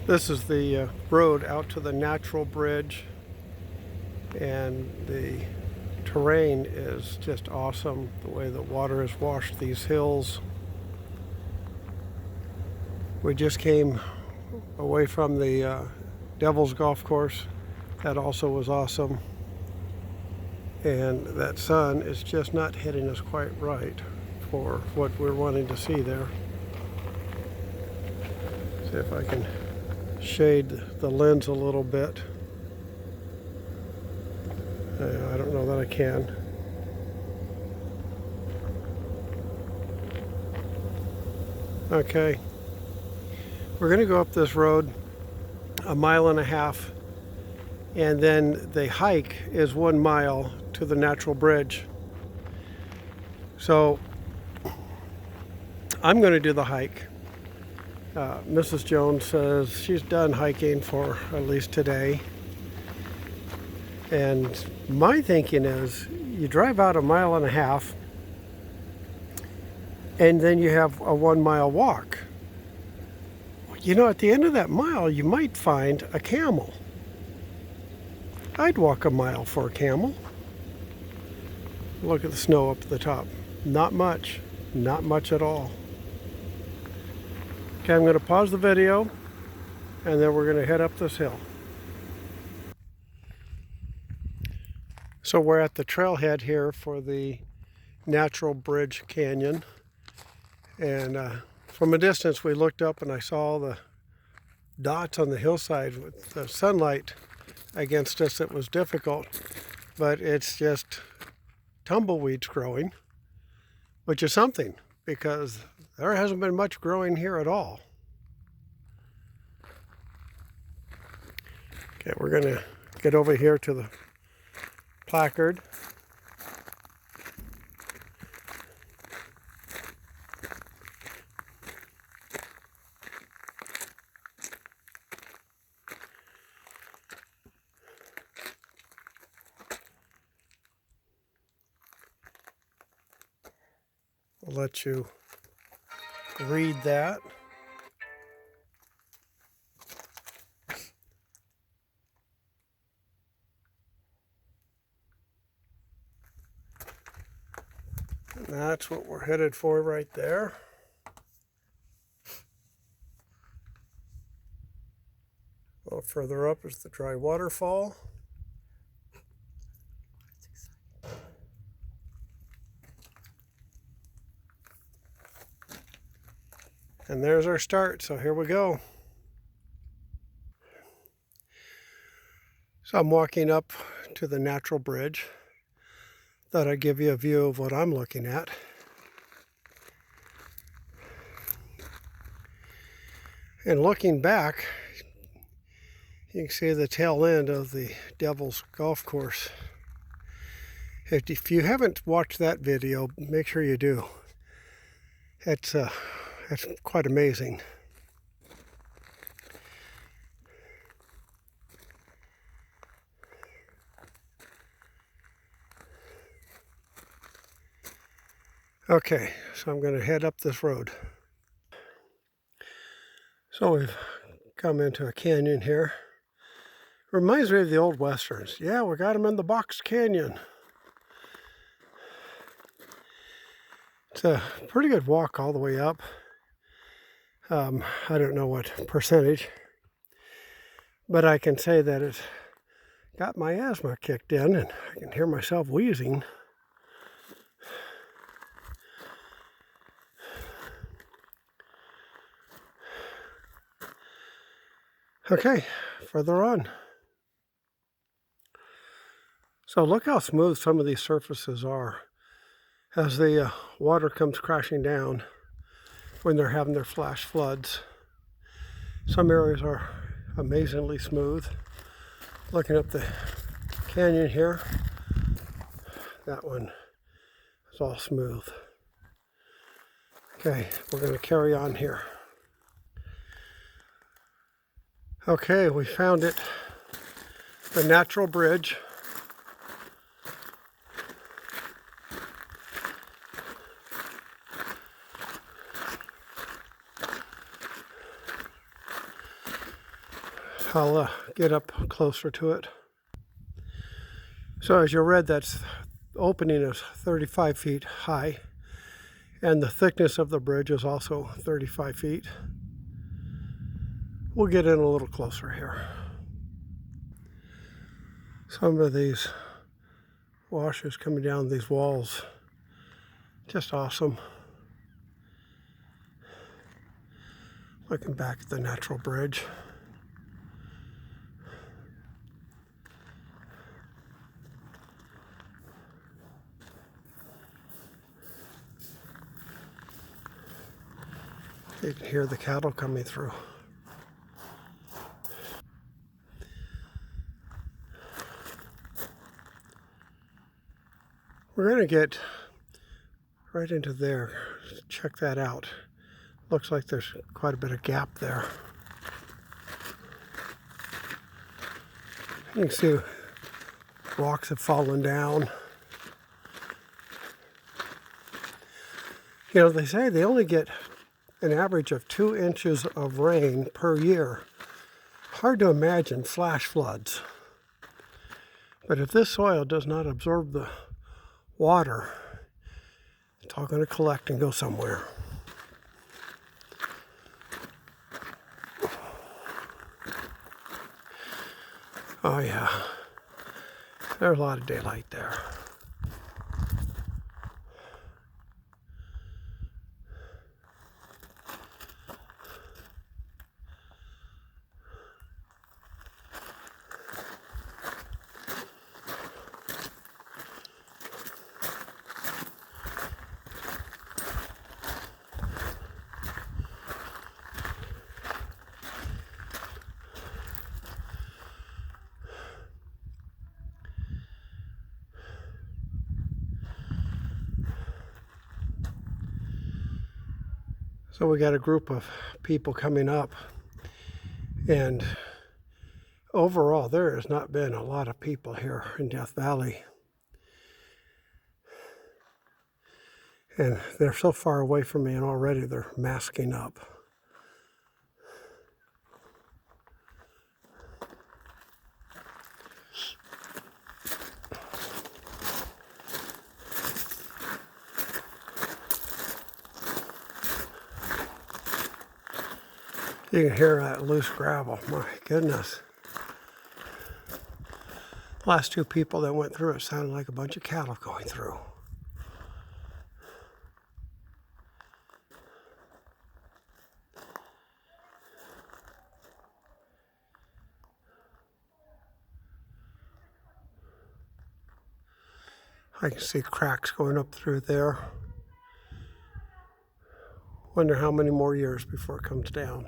This is the road out to the natural bridge, and the terrain is just awesome. The way the water has washed these hills. We just came away from the Devil's Golf Course. That also was awesome. And that sun is just not hitting us quite right for what we're wanting to see there. See if I can shade the lens a little bit. I don't know that I can. Okay. We're going to go up this road a mile and a half, and then the hike is 1 mile to the natural bridge. So I'm going to do the hike. Mrs. Jones says she's done hiking for at least today. And my thinking is you drive out a mile and a half and then you have a 1 mile walk. You know, at the end of that mile, you might find a camel. I'd walk a mile for a camel. Look at the snow up at the top. Not much at all. Okay, I'm going to pause the video and then we're going to head up this hill. So we're at the trailhead here for the Natural Bridge Canyon. And from a distance we looked up and I saw the dots on the hillside with the sunlight against us. It was difficult, but it's just tumbleweeds growing, which is something because there hasn't been much growing here at all. Okay, we're going to get over here to the placard. I'll let you read that. And that's what we're headed for right there. A little further up is the dry waterfall. And there's our start, so here we go. So I'm walking up to the natural bridge. Thought I'd give you a view of what I'm looking at. And looking back, you can see the tail end of the Devil's Golf Course. If you haven't watched that video, make sure you do. It's quite amazing. Okay, so I'm going to head up this road. So we've come into a canyon here. Reminds me of the old westerns. Yeah, we got them in the box canyon. It's a pretty good walk all the way up. I don't know what percentage, but I can say that it got my asthma kicked in and I can hear myself wheezing. Okay, further on. So look how smooth some of these surfaces are as the water comes crashing down when they're having their flash floods. Some areas are amazingly smooth. Looking up the canyon here, that one is all smooth. Okay, we're going to carry on here. Okay, we found it, the natural bridge. I'll get up closer to it. So as you read, that opening is 35 feet high, and the thickness of the bridge is also 35 feet. We'll get in a little closer here. Some of these washers coming down these walls, just awesome. Looking back at the natural bridge. You can hear the cattle coming through. We're going to get right into there. Check that out. Looks like there's quite a bit of gap there. You can see rocks have fallen down. You know, they say they only get an average of 2 inches of rain per year. Hard to imagine flash floods. But if this soil does not absorb the water, it's all going to collect and go somewhere. Oh yeah, there's a lot of daylight there. So we got a group of people coming up, and overall there has not been a lot of people here in Death Valley. And they're so far away from me, and already they're masking up. You can hear that loose gravel. My goodness. The last 2 people that went through it sounded like a bunch of cattle going through. I can see cracks going up through there. Wonder how many more years before it comes down.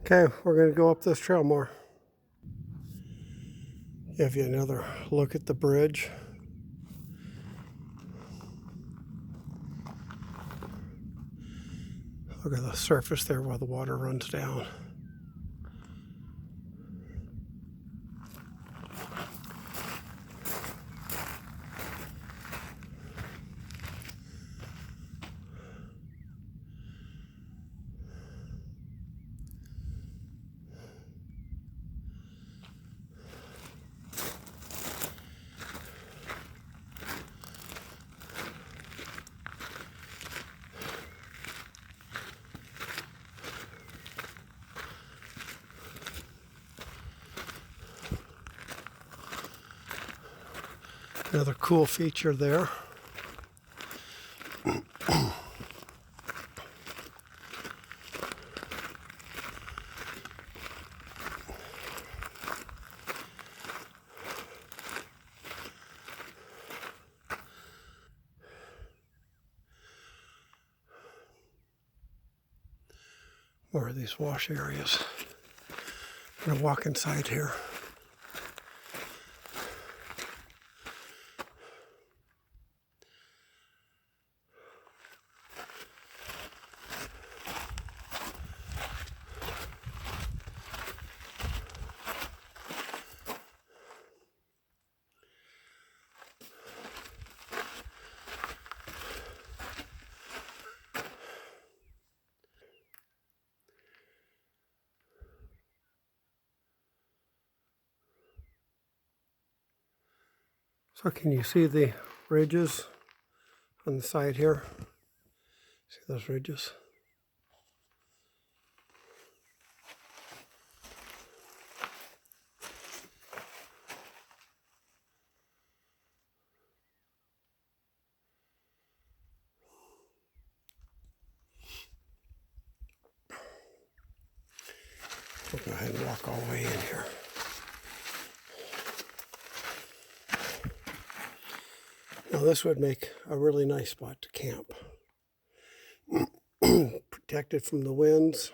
Okay, we're going to go up this trail more. Give you another look at the bridge. Look at the surface there while the water runs down. Another cool feature there. More of these wash areas. I'm going to walk inside here. So can you see the ridges on the side here? See those ridges? We'll go ahead and walk all the way in here. Now this would make a really nice spot to camp. Protected from the winds.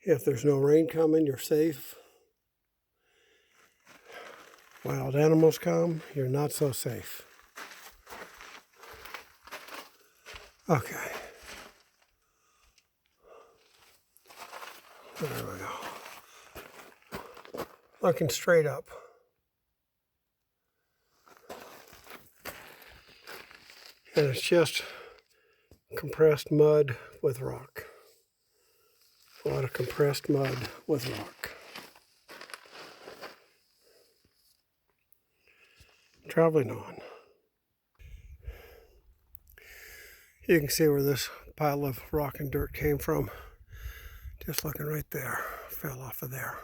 If there's no rain coming, you're safe. Wild animals come, you're not so safe. Okay. There we go. Looking straight up. And it's just compressed mud with rock. A lot of compressed mud with rock. Traveling on. You can see where this pile of rock and dirt came from. Just looking right there. Fell off of there.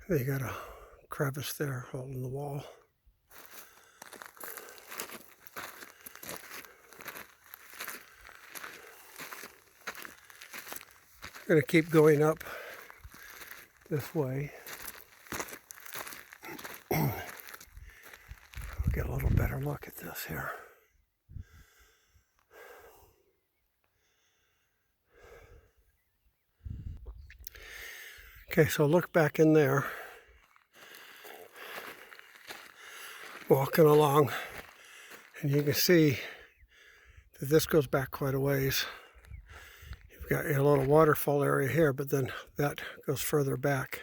You got a crevice there holding the wall. I'm going to keep going up this way. I'll get a little better look at this here. Okay, so look back in there. Walking along, and you can see that this goes back quite a ways. You've got a little waterfall area here, but then that goes further back.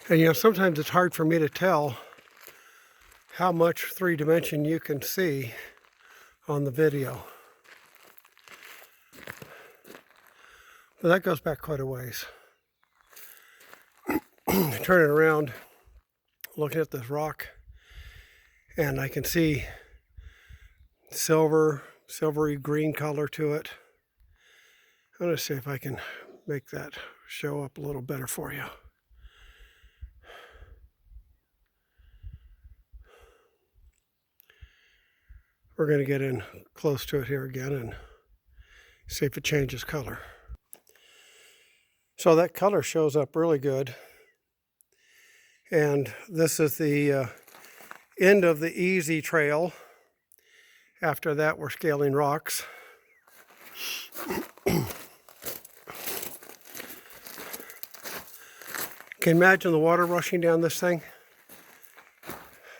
And you know, sometimes it's hard for me to tell how much 3-dimension you can see on the video. But that goes back quite a ways. Turning around, looking at this rock, and I can see silvery green color to it. I'm going to see if I can make that show up a little better for you. We're going to get in close to it here again and see if it changes color. So that color shows up really good. And this is the end of the easy trail. After that, we're scaling rocks. Can you imagine the water rushing down this thing?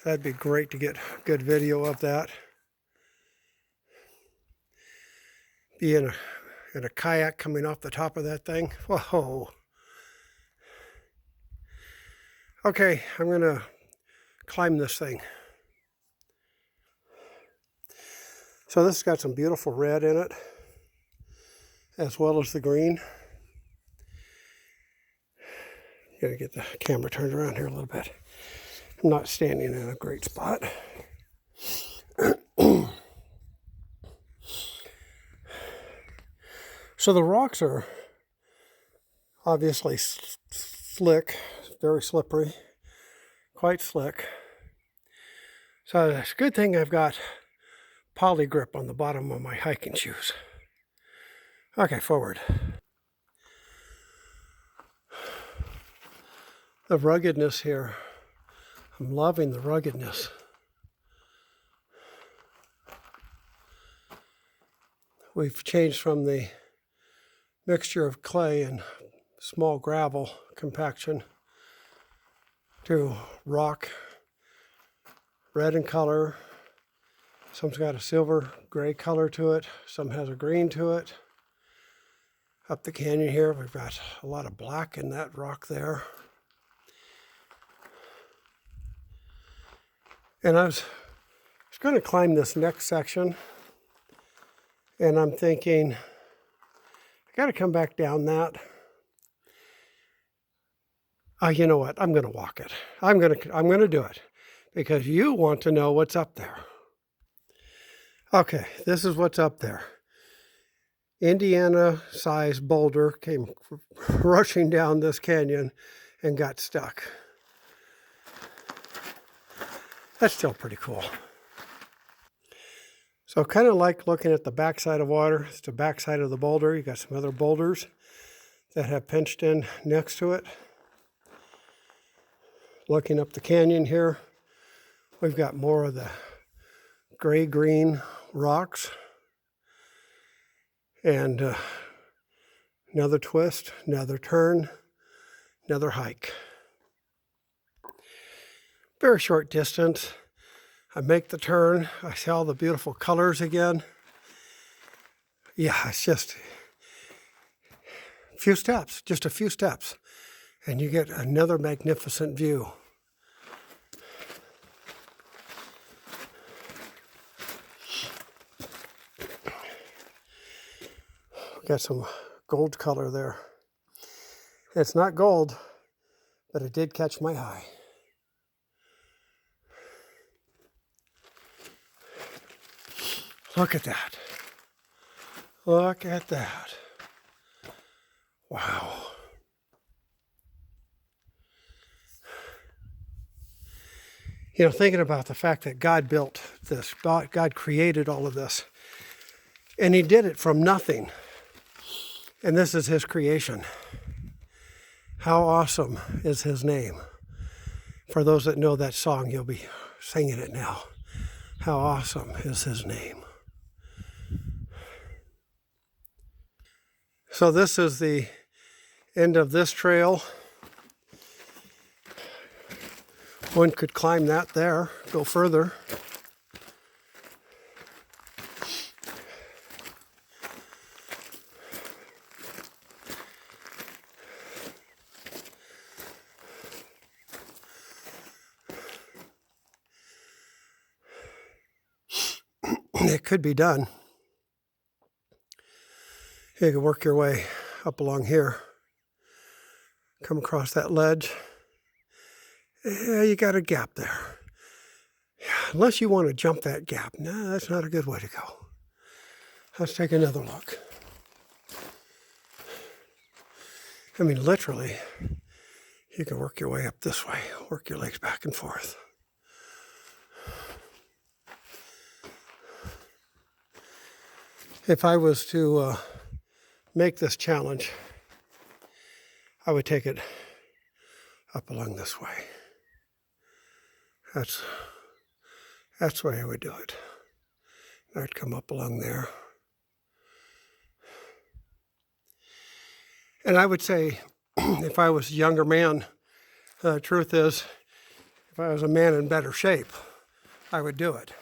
That'd be great to get a good video of that. Be in a kayak coming off the top of that thing. Whoa. Okay, I'm gonna climb this thing. So this has got some beautiful red in it, as well as the green. Gotta get the camera turned around here a little bit. I'm not standing in a great spot. So the rocks are obviously slick, very slippery, quite slick. So it's a good thing I've got poly grip on the bottom of my hiking shoes. Okay, forward. The ruggedness here. I'm loving the ruggedness. We've changed from the mixture of clay and small gravel compaction to rock, red in color. Some's got a silver gray color to it. Some has a green to it. Up the canyon here, we've got a lot of black in that rock there. And I was going to climb this next section, and I'm thinking, I got to come back down that. You know what? I'm going to walk it. I'm going to do it because you want to know what's up there. Okay, this is what's up there. Indiana-sized boulder came rushing down this canyon and got stuck. That's still pretty cool. So kind of like looking at the backside of water. It's the backside of the boulder. You got some other boulders that have pinched in next to it. Looking up the canyon here, we've got more of the gray-green rocks. And another twist, another turn, another hike. Very short distance. I make the turn. I see all the beautiful colors again. Yeah, it's just a few steps, just a few steps, and you get another magnificent view. Got some gold color there. It's not gold, but it did catch my eye. Look at that. Look at that. Wow. You know, thinking about the fact that God built this, God created all of this, and He did it from nothing. And this is His creation. How awesome is His name? For those that know that song, you'll be singing it now. How awesome is His name? So this is the end of this trail. One could climb that there, go further. It could be done. You can work your way up along here, come across that ledge. Yeah, you got a gap there. Yeah, unless you want to jump that gap. No, that's not a good way to go. Let's take another look. I mean, literally, you can work your way up this way, work your legs back and forth. If I was to make this challenge, I would take it up along this way. That's the way I would do it. I'd come up along there. And I would say, if I was a younger man, the truth is, if I was a man in better shape, I would do it.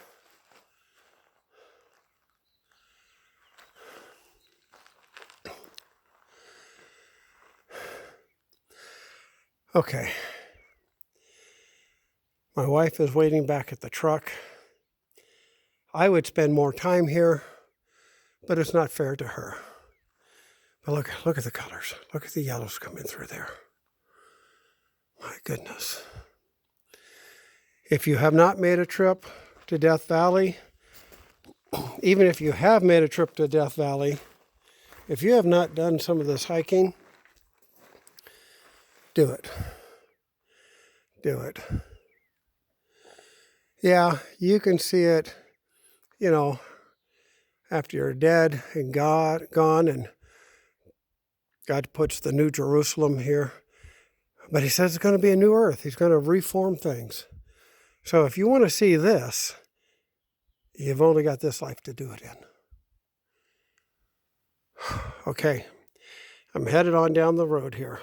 Okay. My wife is waiting back at the truck. I would spend more time here, but it's not fair to her. But look at the colors. Look at the yellows coming through there. My goodness. If you have not made a trip to Death Valley, even if you have made a trip to Death Valley, if you have not done some of this hiking, do it. Do it. Yeah, you can see it, you know, after you're dead and gone, and God puts the New Jerusalem here. But He says it's going to be a new earth. He's going to reform things. So if you want to see this, you've only got this life to do it in. Okay, I'm headed on down the road here.